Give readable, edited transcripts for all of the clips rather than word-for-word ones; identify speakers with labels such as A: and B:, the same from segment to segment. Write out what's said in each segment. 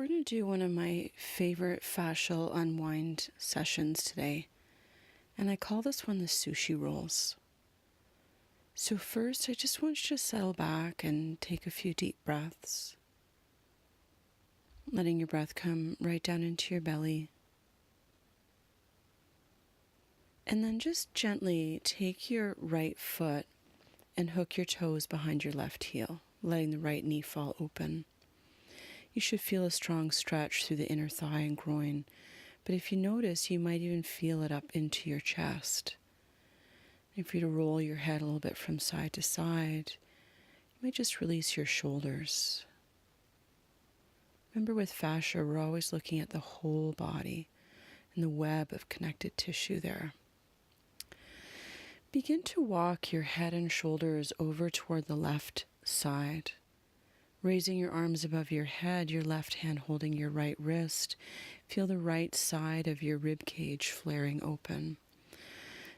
A: we're going to do one of my favorite fascial unwind sessions today, and I call this one the sushi rolls. So first, I just want you to settle back and take a few deep breaths, letting your breath come right down into your belly. And then just gently take your right foot and hook your toes behind your left heel, letting the right knee fall open. You should feel a strong stretch through the inner thigh and groin, but if you notice, you might even feel it up into your chest. And if you to roll your head a little bit from side to side, you might just release your shoulders. Remember, with fascia, we're always looking at the whole body and the web of connected tissue there. Begin to walk your head and shoulders over toward the left side. Raising your arms above your head, your left hand holding your right wrist. Feel the right side of your rib cage flaring open.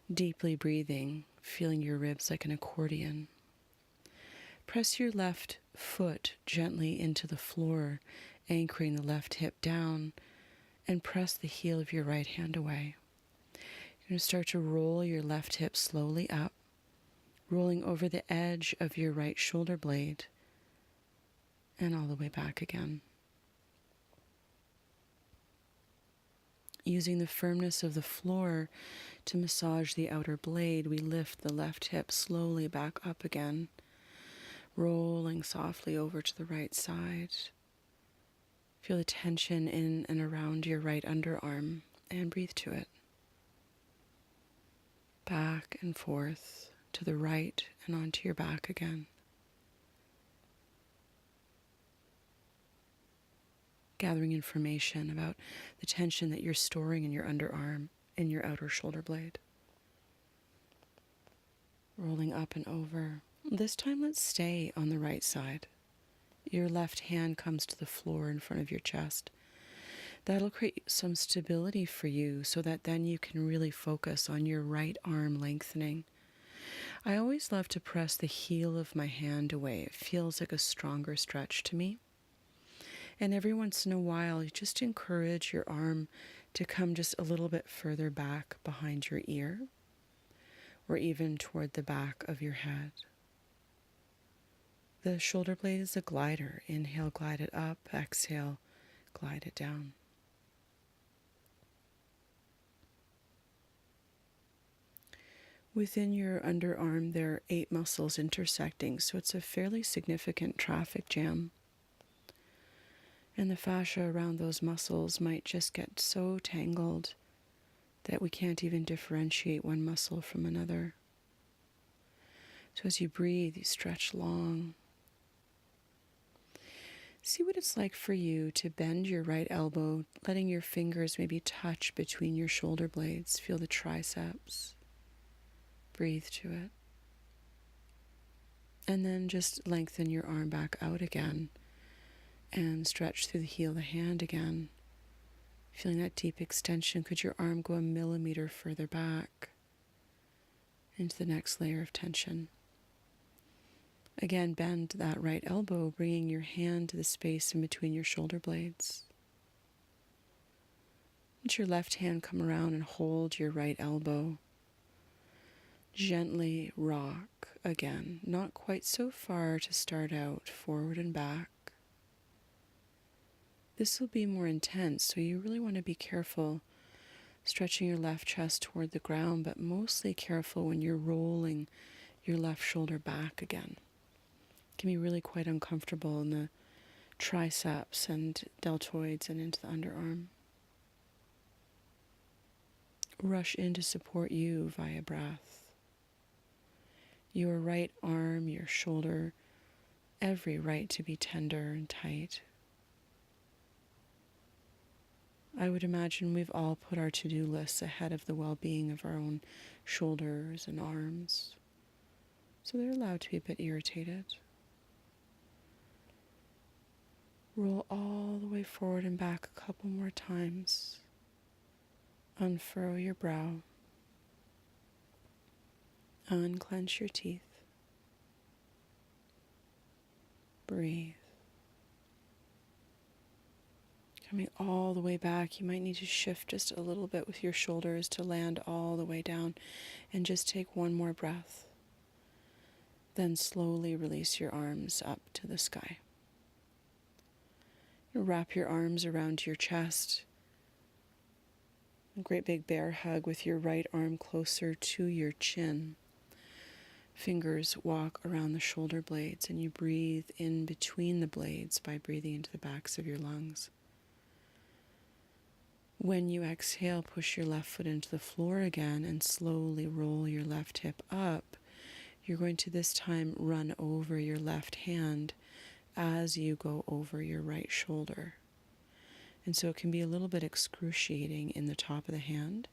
A: Deeply breathing, feeling your ribs like an accordion. Press your left foot gently into the floor, anchoring the left hip down, and press the heel of your right hand away. You're going to start to roll your left hip slowly up, rolling over the edge of your right shoulder blade, and all the way back again. Using the firmness of the floor to massage the outer blade, we lift the left hip slowly back up again, rolling softly over to the right side. Feel the tension in and around your right underarm and breathe to it. Back and forth to the right and onto your back again. Gathering information about the tension that you're storing in your underarm and your outer shoulder blade. Rolling up and over. This time let's stay on the right side. Your left hand comes to the floor in front of your chest. That'll create some stability for you so that then you can really focus on your right arm lengthening. I always love to press the heel of my hand away. It feels like a stronger stretch to me. And every once in a while, you just encourage your arm to come just a little bit further back behind your ear, or even toward the back of your head. The shoulder blade is a glider. Inhale, glide it up. Exhale, glide it down. Within your underarm, there are 8 muscles intersecting, so it's a fairly significant traffic jam. And the fascia around those muscles might just get so tangled that we can't even differentiate one muscle from another. So as you breathe, you stretch long. See what it's like for you to bend your right elbow, letting your fingers maybe touch between your shoulder blades. Feel the triceps. Breathe to it. And then just lengthen your arm back out again and stretch through the heel of the hand again. Feeling that deep extension, could your arm go a millimeter further back into the next layer of tension? Again, bend that right elbow, bringing your hand to the space in between your shoulder blades. Let your left hand come around and hold your right elbow. Gently rock again, not quite so far to start out, forward and back. This will be more intense, so you really want to be careful stretching your left chest toward the ground, but mostly careful when you're rolling your left shoulder back again. It can be really quite uncomfortable in the triceps and deltoids and into the underarm. Rush in to support you via breath. Your right arm, your shoulder, every right to be tender and tight. I would imagine we've all put our to-do lists ahead of the well-being of our own shoulders and arms, so they're allowed to be a bit irritated. Roll all the way forward and back a couple more times. Unfurrow your brow. Unclench your teeth. Breathe. Coming all the way back, you might need to shift just a little bit with your shoulders to land all the way down, and just take one more breath. Then slowly release your arms up to the sky. Wrap your arms around your chest. A great big bear hug with your right arm closer to your chin. Fingers walk around the shoulder blades, and you breathe in between the blades by breathing into the backs of your lungs. When you exhale, push your left foot into the floor again and slowly roll your left hip up. You're going to this time run over your left hand as you go over your right shoulder. And so it can be a little bit excruciating in the top of the hand,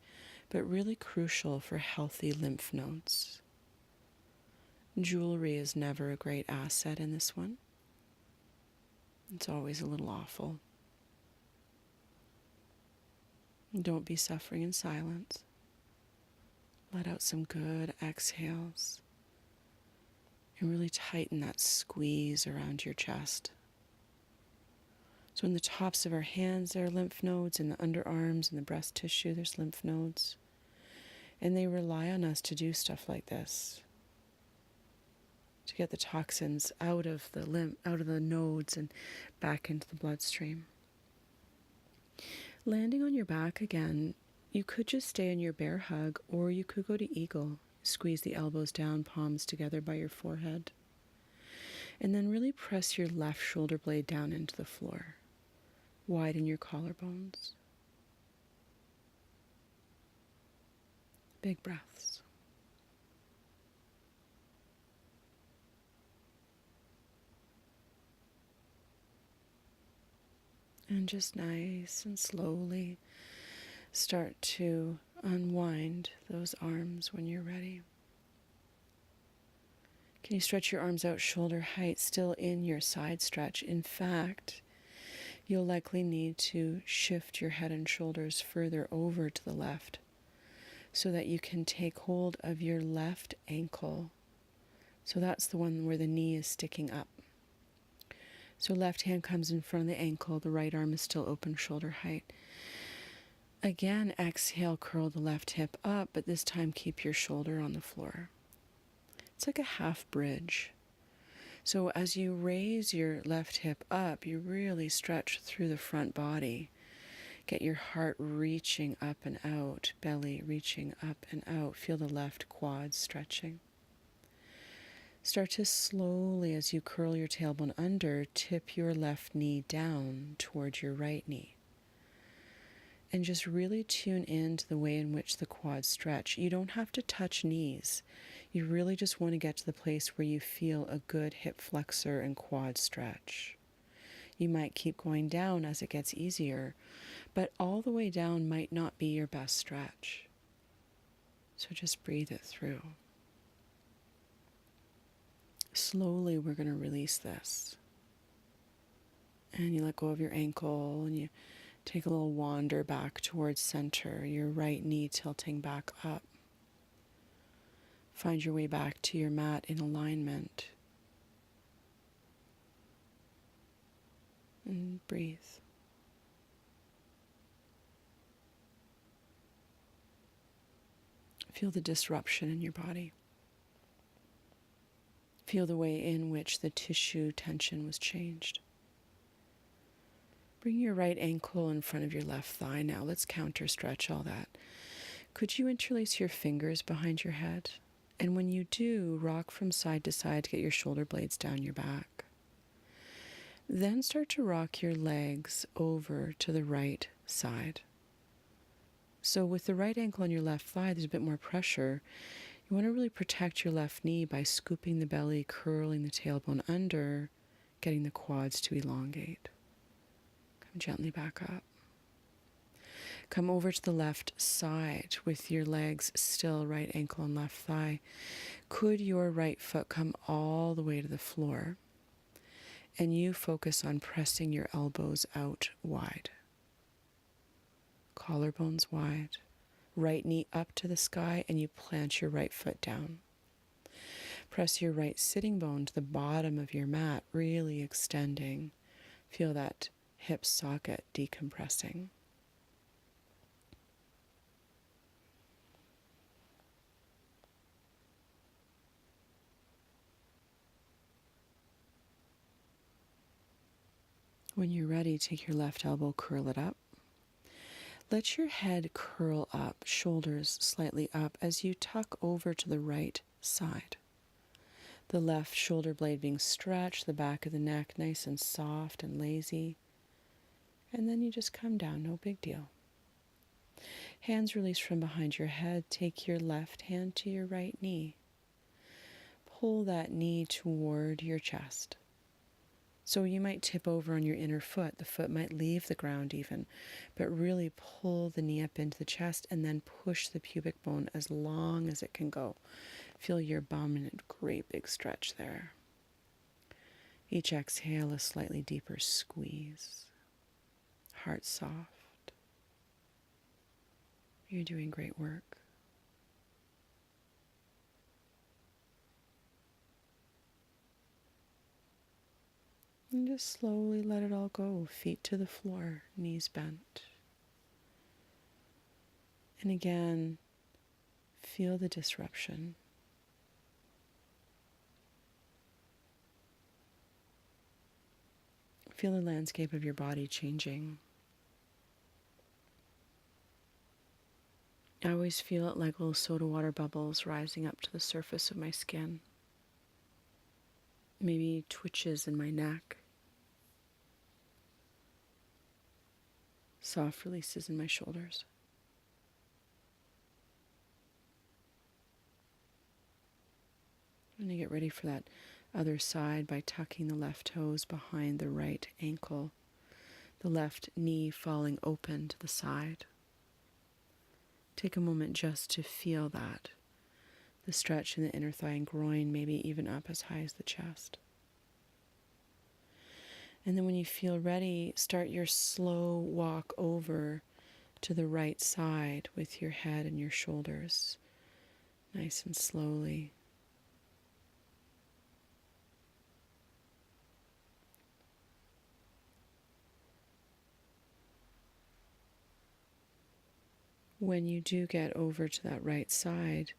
A: but really crucial for healthy lymph nodes. Jewelry is never a great asset in this one. It's always a little awful. Don't be suffering in silence. Let out some good exhales. And really tighten that squeeze around your chest. So in the tops of our hands, there are lymph nodes. In the underarms and the breast tissue, there's lymph nodes. And they rely on us to do stuff like this, to get the toxins out of the nodes and back into the bloodstream. Landing on your back again, you could just stay in your bear hug, or you could go to eagle. Squeeze the elbows down, palms together by your forehead. And then really press your left shoulder blade down into the floor. Widen your collarbones. Big breaths. And just nice and slowly start to unwind those arms when you're ready. Can you stretch your arms out shoulder height, still in your side stretch? In fact, you'll likely need to shift your head and shoulders further over to the left so that you can take hold of your left ankle. So that's the one where the knee is sticking up. So left hand comes in front of the ankle, the right arm is still open shoulder height. Again, exhale, curl the left hip up, but this time keep your shoulder on the floor. It's like a half bridge. So as you raise your left hip up, you really stretch through the front body. Get your heart reaching up and out, belly reaching up and out. Feel the left quad stretching. Start to slowly, as you curl your tailbone under, tip your left knee down towards your right knee. And just really tune into the way in which the quads stretch. You don't have to touch knees. You really just want to get to the place where you feel a good hip flexor and quad stretch. You might keep going down as it gets easier, but all the way down might not be your best stretch. So just breathe it through. Slowly, we're going to release this. And you let go of your ankle, and you take a little wander back towards center, your right knee tilting back up. Find your way back to your mat in alignment. And breathe. Feel the disruption in your body. Feel the way in which the tissue tension was changed. Bring your right ankle in front of your left thigh now. Let's counter stretch all that. Could you interlace your fingers behind your head? And when you do, rock from side to side to get your shoulder blades down your back. Then start to rock your legs over to the right side. So with the right ankle on your left thigh, there's a bit more pressure. You want to really protect your left knee by scooping the belly, curling the tailbone under, getting the quads to elongate. Come gently back up. Come over to the left side with your legs still right ankle and left thigh. Could your right foot come all the way to the floor? And you focus on pressing your elbows out wide. Collarbones wide. Right knee up to the sky, and you plant your right foot down. Press your right sitting bone to the bottom of your mat, really extending. Feel that hip socket decompressing. When you're ready, take your left elbow, curl it up. Let your head curl up, shoulders slightly up as you tuck over to the right side. The left shoulder blade being stretched, the back of the neck nice and soft and lazy. And then you just come down, no big deal. Hands released from behind your head. Take your left hand to your right knee. Pull that knee toward your chest. So you might tip over on your inner foot. The foot might leave the ground even, but really pull the knee up into the chest and then push the pubic bone as long as it can go. Feel your bum in a great big stretch there. Each exhale, a slightly deeper squeeze. Heart soft. You're doing great work. And just slowly let it all go. Feet to the floor, knees bent. And again, feel the disruption. Feel the landscape of your body changing. I always feel it like little soda water bubbles rising up to the surface of my skin. Maybe twitches in my neck. Soft releases in my shoulders. I'm going to get ready for that other side by tucking the left toes behind the right ankle, the left knee falling open to the side. Take a moment just to feel that, the stretch in the inner thigh and groin, maybe even up as high as the chest. And then when you feel ready, start your slow walk over to the right side with your head and your shoulders, nice and slowly. When you do get over to that right side,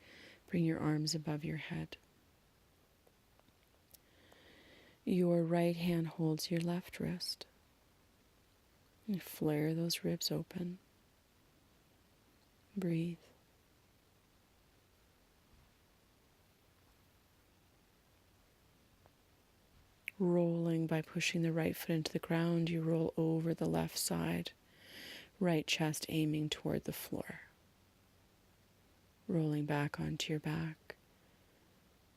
A: bring your arms above your head. Your right hand holds your left wrist. And flare those ribs open. Breathe. Rolling by pushing the right foot into the ground, you roll over the left side, right chest aiming toward the floor. Rolling back onto your back.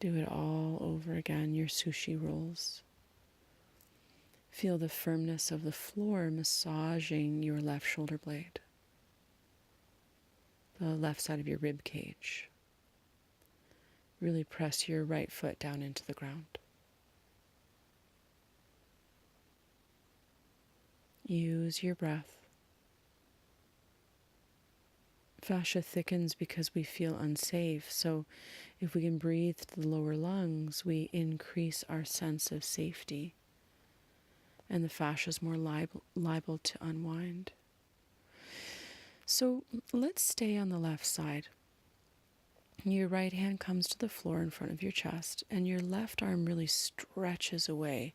A: Do it all over again, your sushi rolls. Feel the firmness of the floor massaging your left shoulder blade, the left side of your rib cage. Really press your right foot down into the ground. Use your breath. Fascia thickens because we feel unsafe, so if we can breathe to the lower lungs, we increase our sense of safety, and the fascia is more liable to unwind. So let's stay on the left side. Your right hand comes to the floor in front of your chest, and your left arm really stretches away.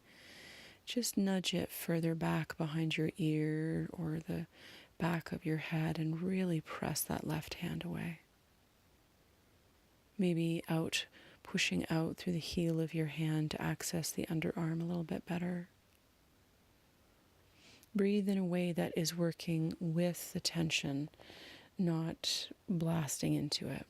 A: Just nudge it further back behind your ear or the back of your head and really press that left hand away. Maybe pushing out through the heel of your hand to access the underarm a little bit better. Breathe in a way that is working with the tension, not blasting into it.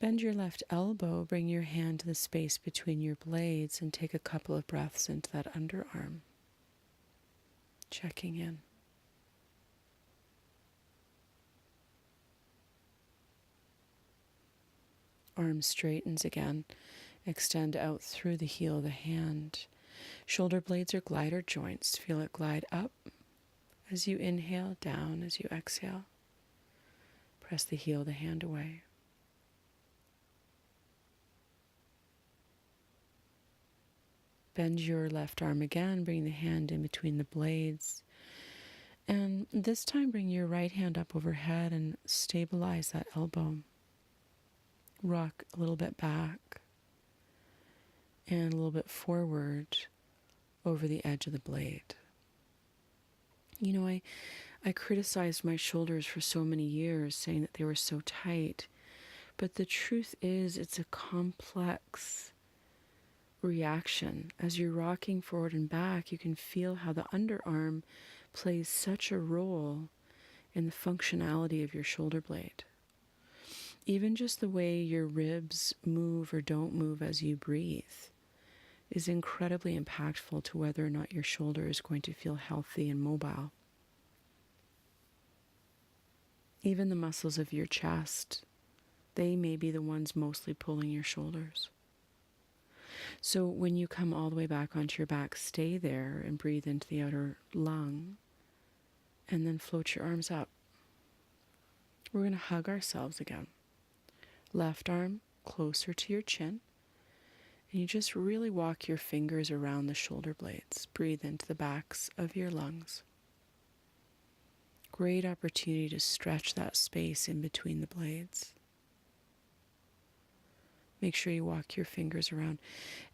A: Bend your left elbow, bring your hand to the space between your blades and take a couple of breaths into that underarm. Checking in. Arm straightens again. Extend out through the heel of the hand. Shoulder blades are glider joints. Feel it glide up as you inhale, down as you exhale. Press the heel of the hand away. Bend your left arm again, bring the hand in between the blades. And this time bring your right hand up overhead and stabilize that elbow. Rock a little bit back and a little bit forward over the edge of the blade. You know, I criticized my shoulders for so many years, saying that they were so tight. But the truth is, it's a complex reaction. As you're rocking forward and back, you can feel how the underarm plays such a role in the functionality of your shoulder blade. Even just the way your ribs move or don't move as you breathe is incredibly impactful to whether or not your shoulder is going to feel healthy and mobile. Even the muscles of your chest, they may be the ones mostly pulling your shoulders. So when you come all the way back onto your back, stay there and breathe into the outer lung, and then float your arms up. We're going to hug ourselves again. Left arm closer to your chin, and you just really walk your fingers around the shoulder blades. Breathe into the backs of your lungs. Great opportunity to stretch that space in between the blades. Make sure you walk your fingers around.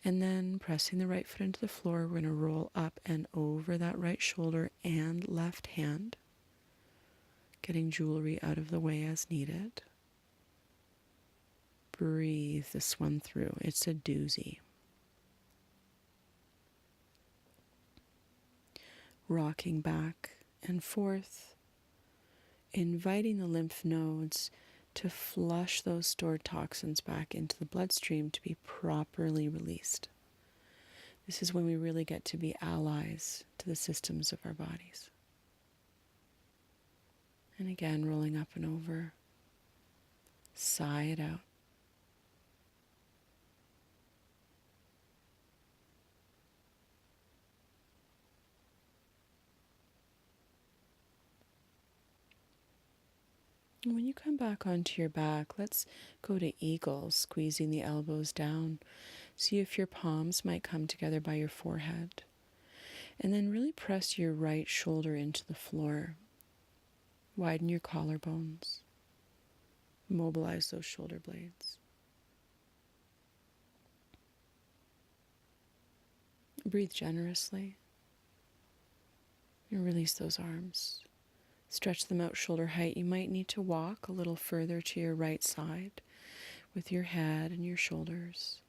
A: And then pressing the right foot into the floor, we're going to roll up and over that right shoulder and left hand, getting jewelry out of the way as needed. Breathe this one through. It's a doozy. Rocking back and forth, inviting the lymph nodes to flush those stored toxins back into the bloodstream to be properly released. This is when we really get to be allies to the systems of our bodies. And again, rolling up and over. Sigh it out. And when you come back onto your back, let's go to eagle, squeezing the elbows down. See if your palms might come together by your forehead. And then really press your right shoulder into the floor. Widen your collarbones. Mobilize those shoulder blades. Breathe generously. And release those arms. Stretch them out shoulder height. You might need to walk a little further to your right side with your head and your shoulders.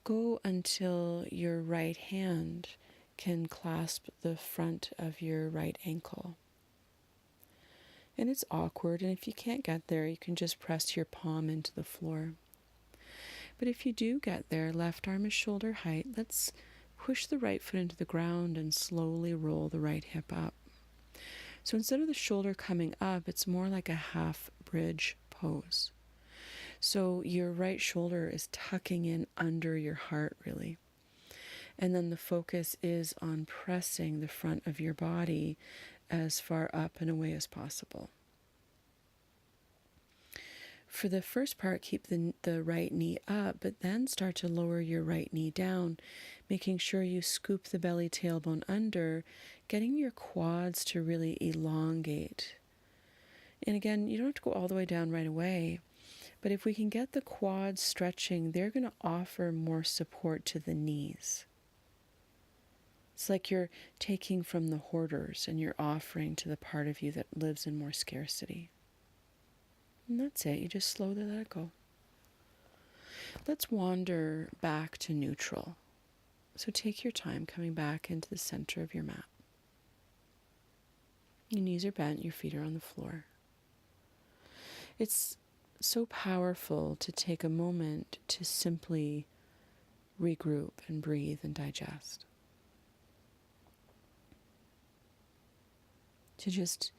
A: Go until your right hand can clasp the front of your right ankle. And it's awkward, and if you can't get there, you can just press your palm into the floor. But if you do get there, left arm is shoulder height. Let's push the right foot into the ground and slowly roll the right hip up. So instead of the shoulder coming up, it's more like a half bridge pose. So your right shoulder is tucking in under your heart, really. And then the focus is on pressing the front of your body as far up and away as possible. For the first part, keep the right knee up, but then start to lower your right knee down, making sure you scoop the belly tailbone under, getting your quads to really elongate. And again, you don't have to go all the way down right away, but if we can get the quads stretching, they're going to offer more support to the knees. It's like you're taking from the hoarders and you're offering to the part of you that lives in more scarcity. And that's it. You just slowly let it go. Let's wander back to neutral. So take your time coming back into the center of your mat. Your knees are bent, your feet are on the floor. It's so powerful to take a moment to simply regroup and breathe and digest. To just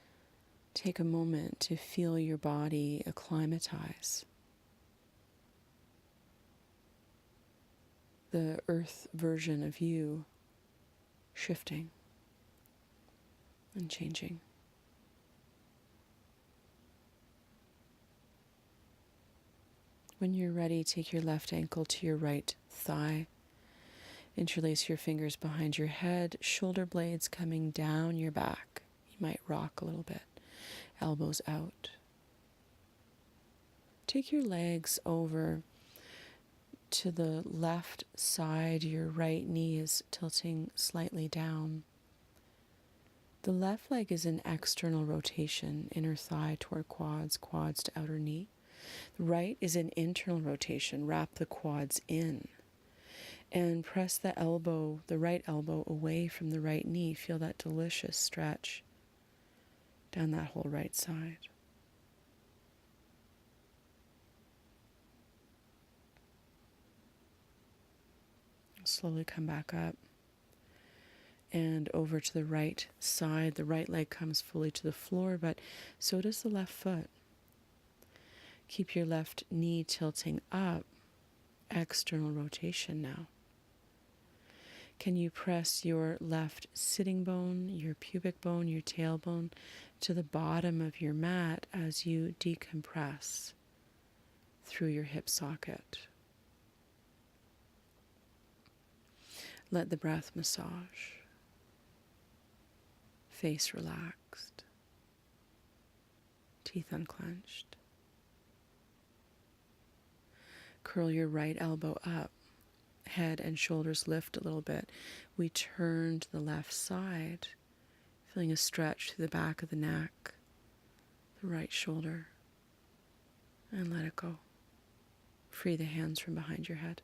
A: take a moment to feel your body acclimatize. The earth version of you shifting and changing. When you're ready, take your left ankle to your right thigh Interlace your fingers behind your head, shoulder blades coming down your back. You might rock a little bit, elbows out. Take your legs over to the left side. Your right knee is tilting slightly down. The left leg is an external rotation, inner thigh toward quads, quads to outer knee. The right is an internal rotation, wrap the quads in. And press the right elbow away from the right knee. Feel that delicious stretch down that whole right side. Slowly come back up and over to the right side. The right leg comes fully to the floor, but so does the left foot. Keep your left knee tilting up. External rotation now. Can you press your left sitting bone, your pubic bone, your tailbone to the bottom of your mat as you decompress through your hip socket? Let the breath massage. Face relaxed. Teeth unclenched. Curl your right elbow up. Head and shoulders lift a little bit. We turn to the left side, feeling a stretch through the back of the neck, the right shoulder, and let it go. Free the hands from behind your head.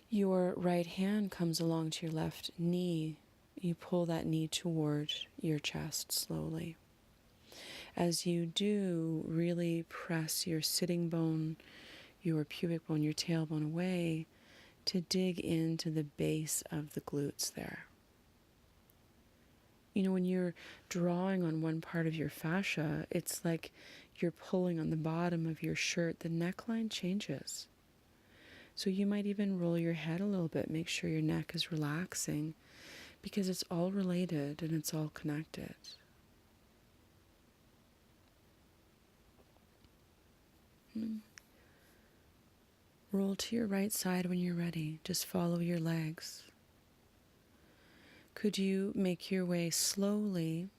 A: Your right hand comes along to your left knee. You pull that knee toward your chest slowly. As you do, really press your sitting bone, your pubic bone, your tailbone away to dig into the base of the glutes there. You know, when you're drawing on one part of your fascia, it's like you're pulling on the bottom of your shirt. The neckline changes. So you might even roll your head a little bit, make sure your neck is relaxing, because it's all related and it's all connected. Roll to your right side when you're ready. Just follow your legs. Could you make your way slowly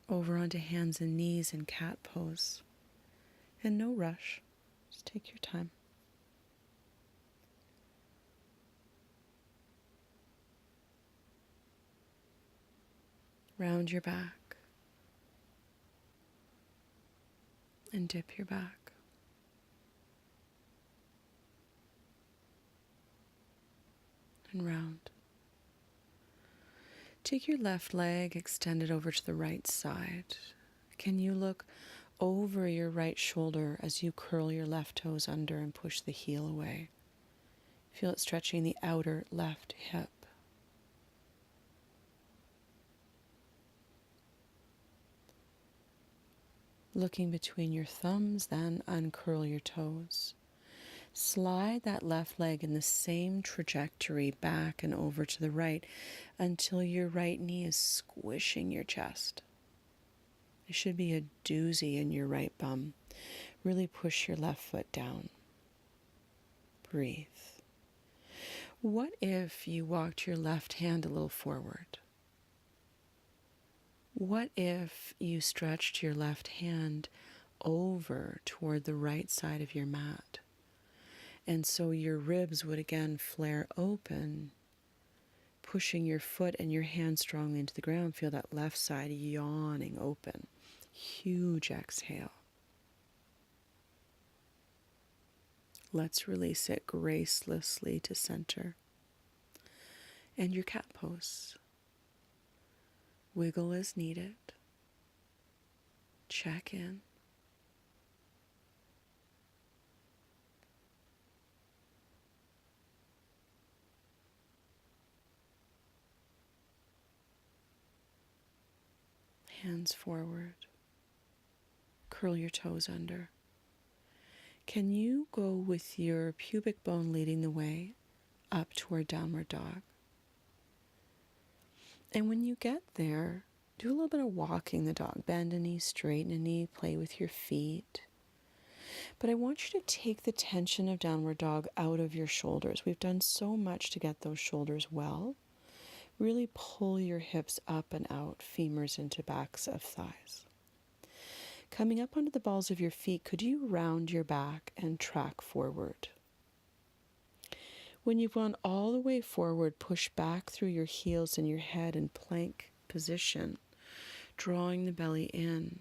A: over onto hands and knees in cat pose? And no rush. Just take your time. Round your back and dip your back. And round. Take your left leg, extend it over to the right side. Can you look over your right shoulder as you curl your left toes under and push the heel away? Feel it stretching the outer left hip. Looking between your thumbs, then uncurl your toes. Slide that left leg in the same trajectory back and over to the right until your right knee is squishing your chest. There should be a doozy in your right bum. Really push your left foot down. Breathe. What if you walked your left hand a little forward? What if you stretched your left hand over toward the right side of your mat? And so your ribs would again flare open, pushing your foot and your hand strongly into the ground. Feel that left side yawning open. Huge exhale. Let's release it gracelessly to center. And your cat pose. Wiggle as needed. Check in. Hands forward. Curl your toes under. Can you go with your pubic bone leading the way up toward downward dog? And when you get there, do a little bit of walking the dog. Bend a knee, straighten a knee, play with your feet. But I want you to take the tension of downward dog out of your shoulders. We've done so much to get those shoulders well. Really pull your hips up and out, femurs into backs of thighs. Coming up onto the balls of your feet, could you round your back and track forward? When you've gone all the way forward, push back through your heels and your head in plank position, drawing the belly in.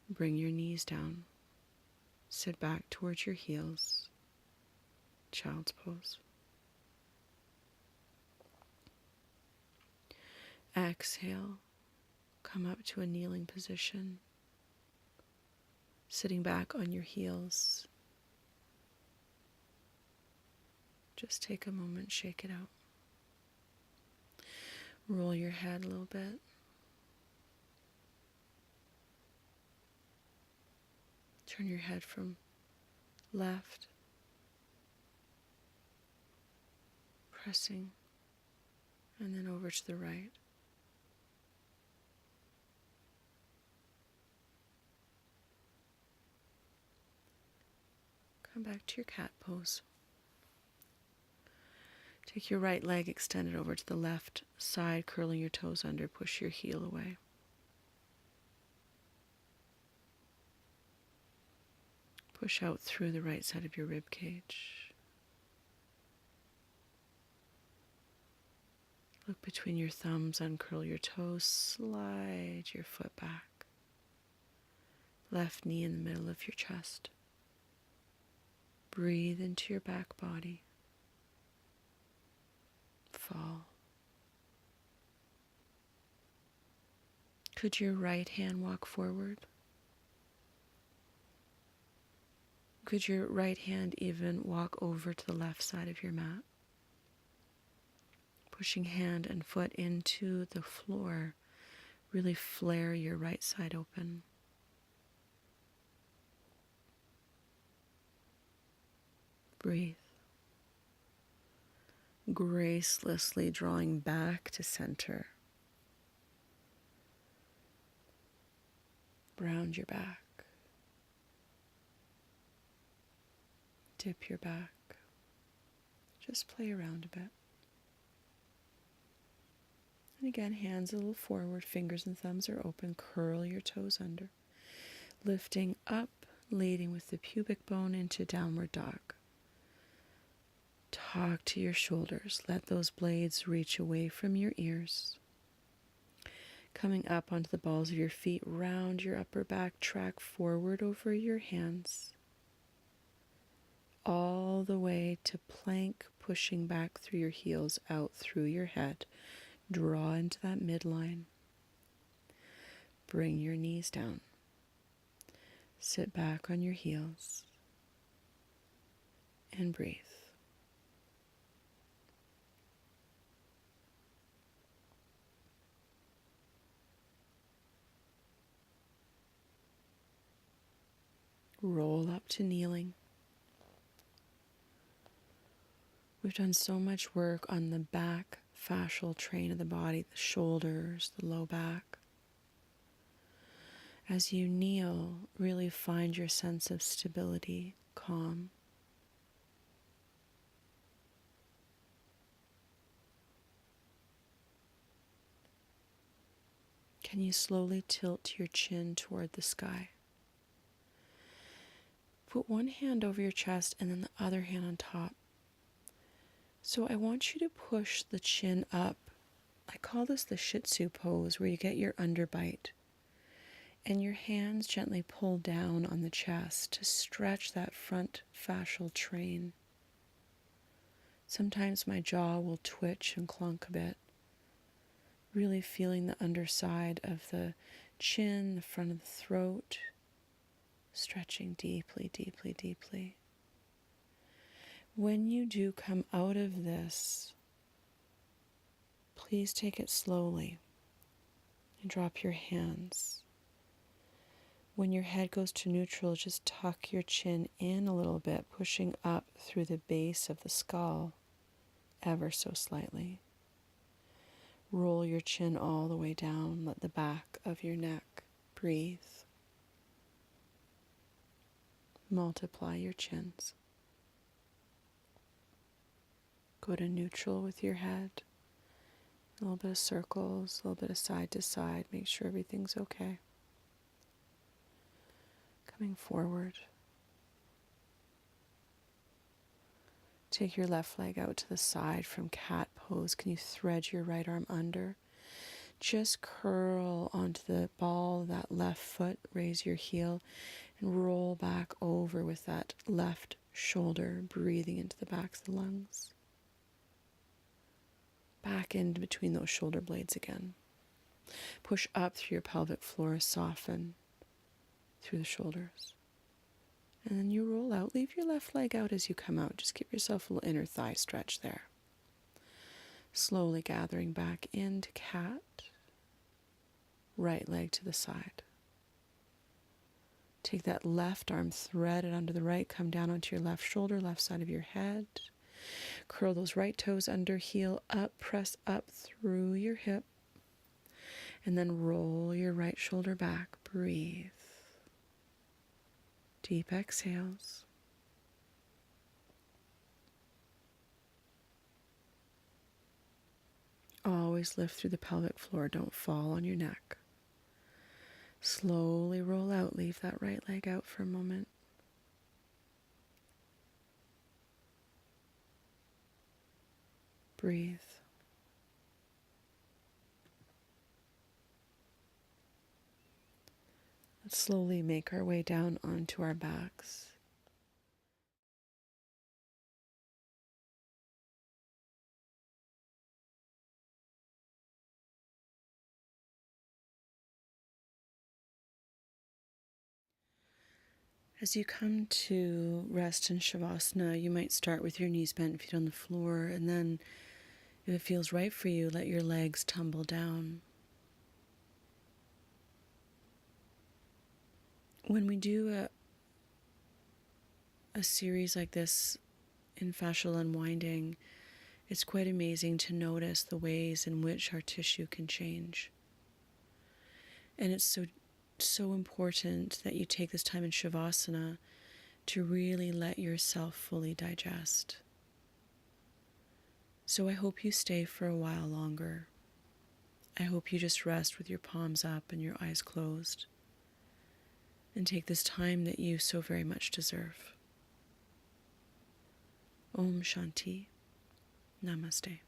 A: Bring your knees down. Sit back towards your heels. Child's pose. Exhale. Come up to a kneeling position. Sitting back on your heels. Just take a moment, shake it out. Roll your head a little bit. Turn your head from left, pressing, and then over to the right. Come back to your cat pose. Take your right leg extended over to the left side, curling your toes under, push your heel away. Push out through the right side of your rib cage. Look between your thumbs, uncurl your toes, slide your foot back. Left knee in the middle of your chest. Breathe into your back body. Fall. Could your right hand walk forward? Could your right hand even walk over to the left side of your mat? Pushing hand and foot into the floor, really flare your right side open. Breathe. Gracelessly drawing back to center. Round your back. Dip your back. Just play around a bit. And again, hands a little forward, fingers and thumbs are open. Curl your toes under. Lifting up, leading with the pubic bone into downward dog. Talk to your shoulders. Let those blades reach away from your ears. Coming up onto the balls of your feet, round your upper back, track forward over your hands. All the way to plank, pushing back through your heels, out through your head. Draw into that midline. Bring your knees down. Sit back on your heels. And breathe. Roll up to kneeling. We've done so much work on the back fascial train of the body, the shoulders, the low back. As you kneel, really find your sense of stability, calm. Can you slowly tilt your chin toward the sky? Put one hand over your chest and then the other hand on top. So I want you to push the chin up. I call this the Shih Tzu pose, where you get your underbite. And your hands gently pull down on the chest to stretch that front fascial train. Sometimes my jaw will twitch and clunk a bit. Really feeling the underside of the chin, the front of the throat. Stretching deeply, deeply, deeply. When you do come out of this, please take it slowly and drop your hands. When your head goes to neutral, just tuck your chin in a little bit, pushing up through the base of the skull ever so slightly. Roll your chin all the way down. Let the back of your neck breathe. Multiply your chins. Go to neutral with your head. A little bit of circles, a little bit of side to side. Make sure everything's okay. Coming forward. Take your left leg out to the side from cat pose. Can you thread your right arm under? Just curl onto the ball of that left foot. Raise your heel and roll back over with that left shoulder, breathing into the backs of the lungs. Back in between those shoulder blades again. Push up through your pelvic floor, soften through the shoulders. And then you roll out. Leave your left leg out as you come out. Just give yourself a little inner thigh stretch there. Slowly gathering back into cat. Right leg to the side. Take that left arm, thread it under the right, come down onto your left shoulder, left side of your head. Curl those right toes under, heel up, press up through your hip. And then roll your right shoulder back. Breathe. Deep exhales. Always lift through the pelvic floor. Don't fall on your neck. Slowly roll out. Leave that right leg out for a moment. Breathe. Let's slowly make our way down onto our backs. As you come to rest in Shavasana, you might start with your knees bent, feet on the floor, and then, if it feels right for you, let your legs tumble down. When we do a series like this in fascial unwinding, it's quite amazing to notice the ways in which our tissue can change. And it's so important that you take this time in Shavasana to really let yourself fully digest. So I hope you stay for a while longer. I hope you just rest with your palms up and your eyes closed and take this time that you so very much deserve. Om Shanti. Namaste.